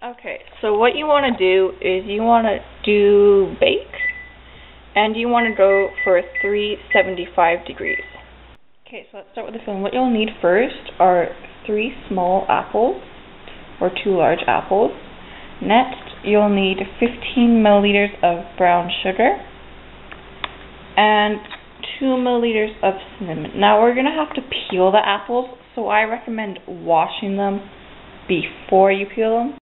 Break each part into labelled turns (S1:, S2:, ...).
S1: Okay, so what you want to do is you want to do bake, and you want to go for 375 degrees. Okay, so let's start with the filling. What you'll need first are 3 small apples, or 2 large apples. Next, you'll need 15 milliliters of brown sugar, and 2 milliliters of cinnamon. Now we're going to have to peel the apples, so I recommend washing them before you peel them.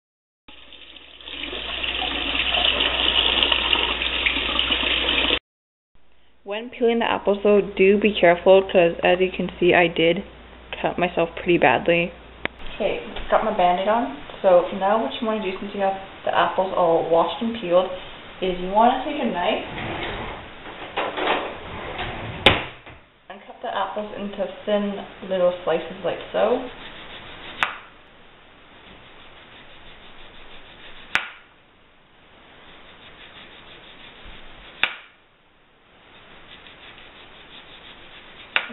S1: When peeling the apples though, do be careful because as you can see I did cut myself pretty badly. Okay, got my band-aid on. So now what you want to do since you have the apples all washed and peeled is you want to take a knife and cut the apples into thin little slices like so.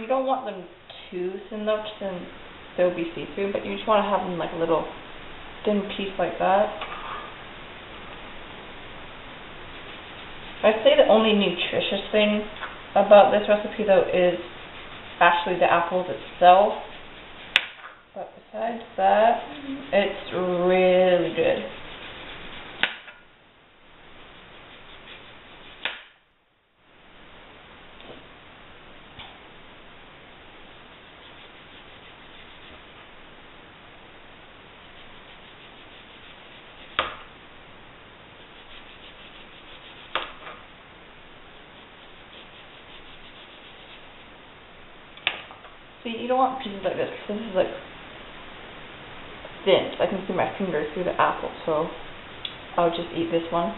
S1: You don't want them too thin though, because then they'll be see-through, but you just want to have them like a little thin piece like that. I'd say the only nutritious thing about this recipe though is actually the apples itself, but besides that, it's really good. So you don't want pieces like this, because this is like thin, so I can see my finger through the apple, so I'll just eat this one.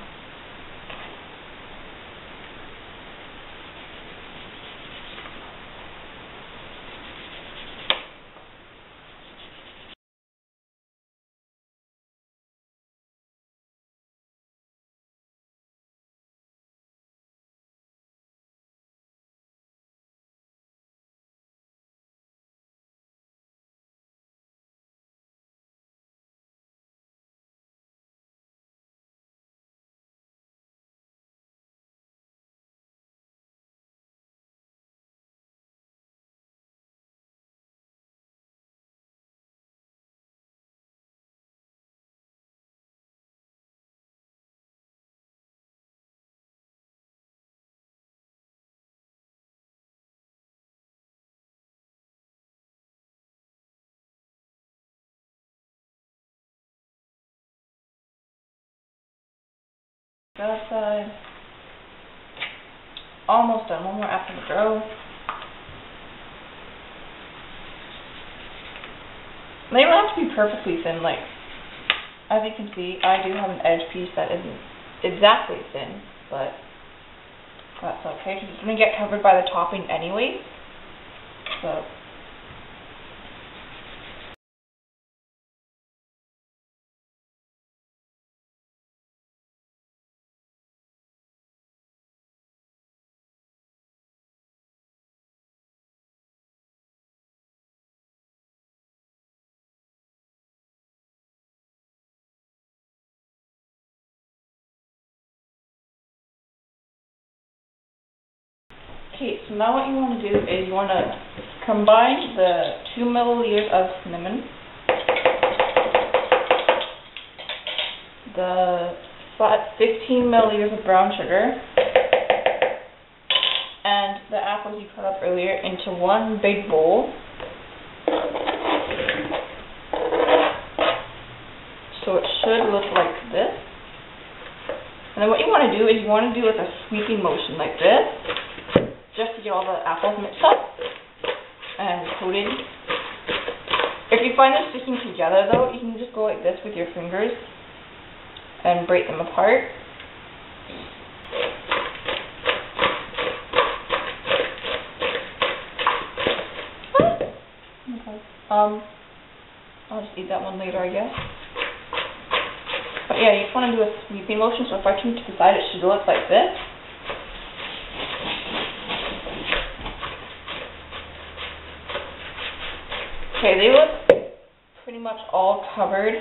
S1: That side. Almost done. One more apple to go. They don't have to be perfectly thin. Like, as you can see, I do have an edge piece that isn't exactly thin, but that's okay because it's going to get covered by the topping anyway. So. Okay, so now what you want to do is you want to combine the 2 milliliters of cinnamon, the 15 milliliters of brown sugar, and the apples you cut up earlier into one big bowl. So it should look like this. And then what you want to do is you want to do like a sweeping motion like this, just to get all the apples mixed up and coated. If you find them sticking together though, you can just go like this with your fingers and break them apart. Okay. I'll just eat that one later, I guess. But yeah, you just want to do a sweeping motion, so if I turn to the side, it should look like this. Okay, they look pretty much all covered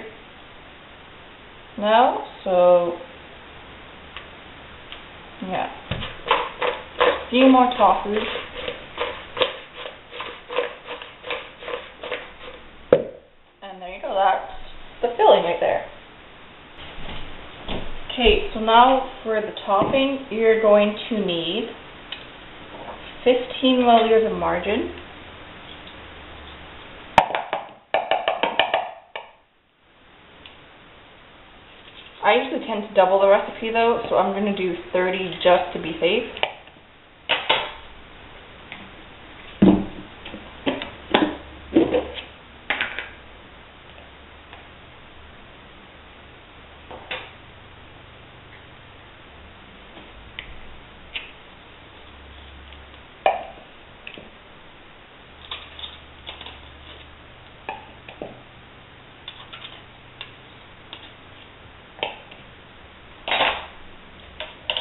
S1: now, so yeah, a few more tosses. And there you go, that's the filling right there. Okay, so now for the topping, you're going to need 15 milliliters of margarine, I usually tend to double the recipe though, so I'm going to do 30 just to be safe.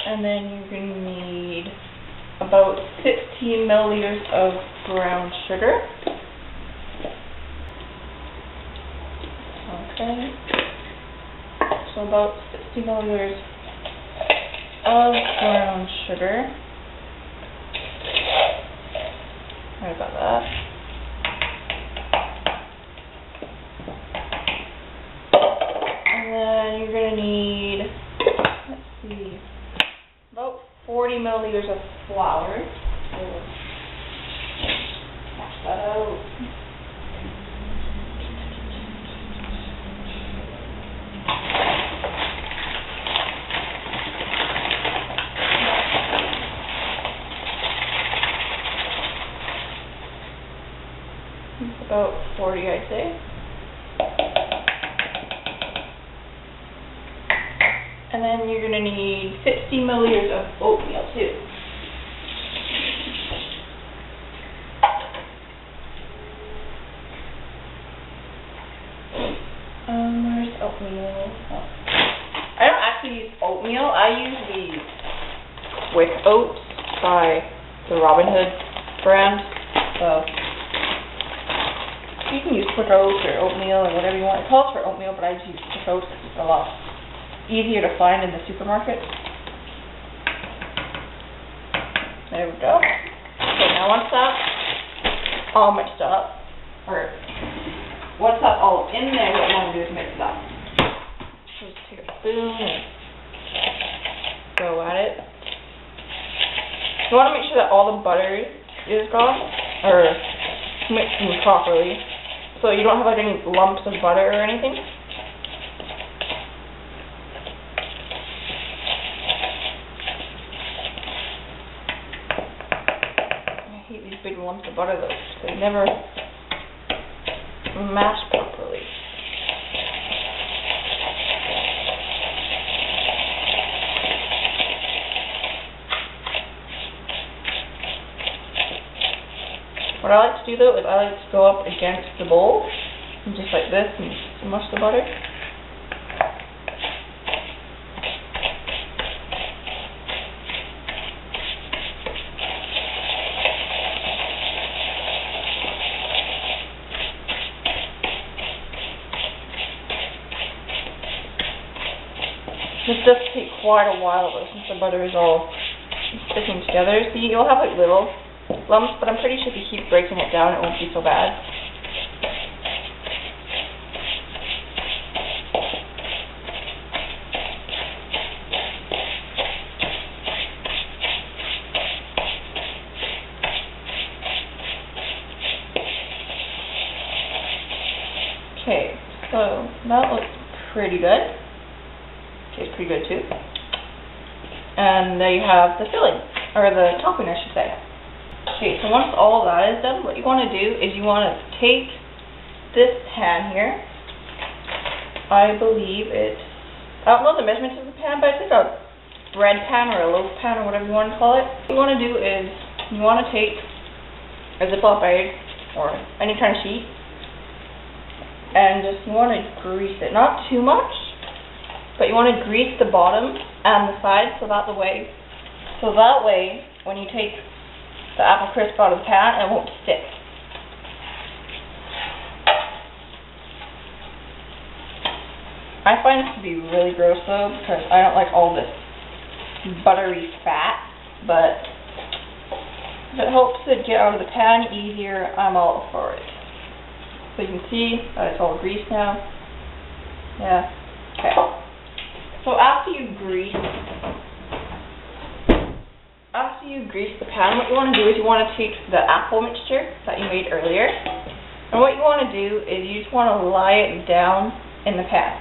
S1: And then you're going to need about 16 milliliters of brown sugar. Okay. So about 60 milliliters of brown sugar. I got that. And then you're going to need, let's see, about 40 milliliters of flour. So wash that out. It's about 40, I'd say. And then you're going to need 60 milliliters of oatmeal too. Where's oatmeal? Oh. I don't actually use oatmeal. I use the Quick Oats by the Robin Hood brand. So you can use Quick Oats or oatmeal or whatever you want. It calls for oatmeal, but I just use Quick Oats. It's a lot easier to find in the supermarket. There we go. Okay, now once that's all mixed up, or once that's all in there, what you want to do is mix it up. So just take a spoon and go at it. You want to make sure that all the butter is gone, or mixing properly, so you don't have like any lumps of butter or anything. Big lumps of butter though, so they never mash properly. What I like to do though is I like to go up against the bowl and just like this and smush the butter. This does take quite a while though, since the butter is all sticking together. See, you'll have like little lumps, but I'm pretty sure if you keep breaking it down, it won't be so bad. Okay, so that looks pretty good. Tastes pretty good too. And there you have the filling, or the topping I should say. Okay, so once all that is done, what you want to do is you want to take this pan here. I believe it's, I don't know the measurements of the pan, but it's like a bread pan or a loaf pan or whatever you want to call it. What you want to do is you want to take a Ziploc bag or any kind of sheet and just you want to grease it, not too much. But you want to grease the bottom and the sides so that way when you take the apple crisp out of the pan, it won't stick. I find find this to be really gross though, because I don't like all this buttery fat, but if it helps it get out of the pan easier, I'm all for it. So you can see it's all greased now. Yeah. Okay. So after you grease the pan, what you want to do is you want to take the apple mixture that you made earlier, and what you want to do is you just want to lie it down in the pan,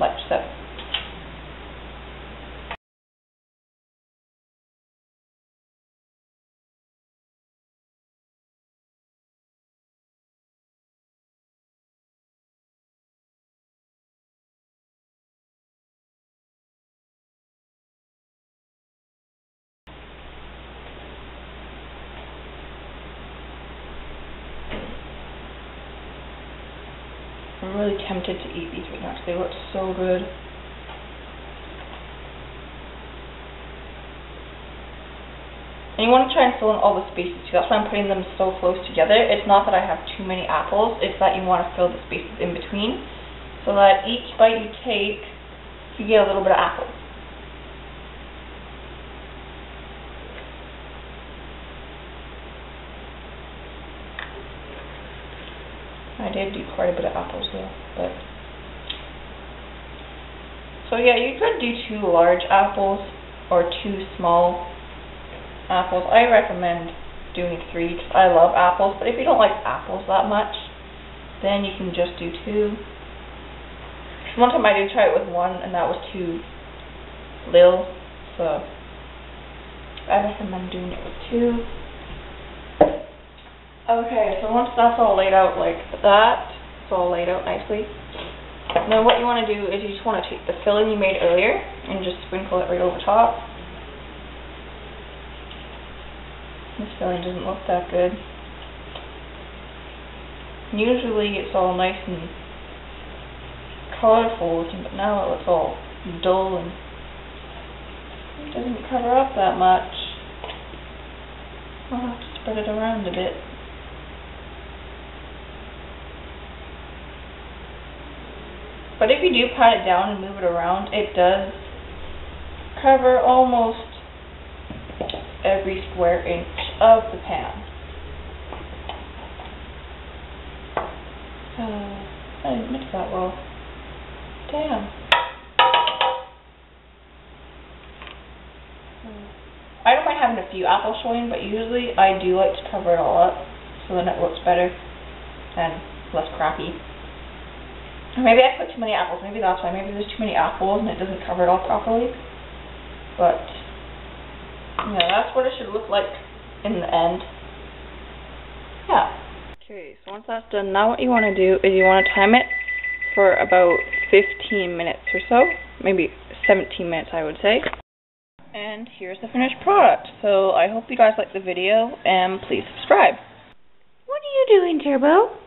S1: like so. I'm really tempted to eat these right now because they look so good. And you want to try and fill in all the spaces too. That's why I'm putting them so close together. It's not that I have too many apples, it's that you want to fill the spaces in between so that each bite you take, you get a little bit of apple. I did do quite a bit of apples though, but so yeah, you could do 2 large apples or 2 small apples. I recommend doing 3 because I love apples, but if you don't like apples that much, then you can just do 2. One time I did try it with 1 and that was too little, so I recommend doing it with 2. Okay, so once that's all laid out like that, it's all laid out nicely. Now what you want to do is you just want to take the filling you made earlier and just sprinkle it right over top. This filling doesn't look that good. Usually it's all nice and colorful looking, but now it looks all dull and it doesn't cover up that much. I'll have to spread it around a bit. But if you do pat it down and move it around, it does cover almost every square inch of the pan. I didn't mix that well. Damn. I don't mind having a few apples showing, but usually I do like to cover it all up so then it looks better and less crappy. Maybe I put too many apples, maybe that's why. Maybe there's too many apples and it doesn't cover it all properly. But, yeah, that's what it should look like in the end. Yeah. Okay, so once that's done, now what you want to do is you want to time it for about 15 minutes or so. Maybe 17 minutes, I would say. And here's the finished product. So I hope you guys liked the video, and please subscribe.
S2: What are you doing, Turbo?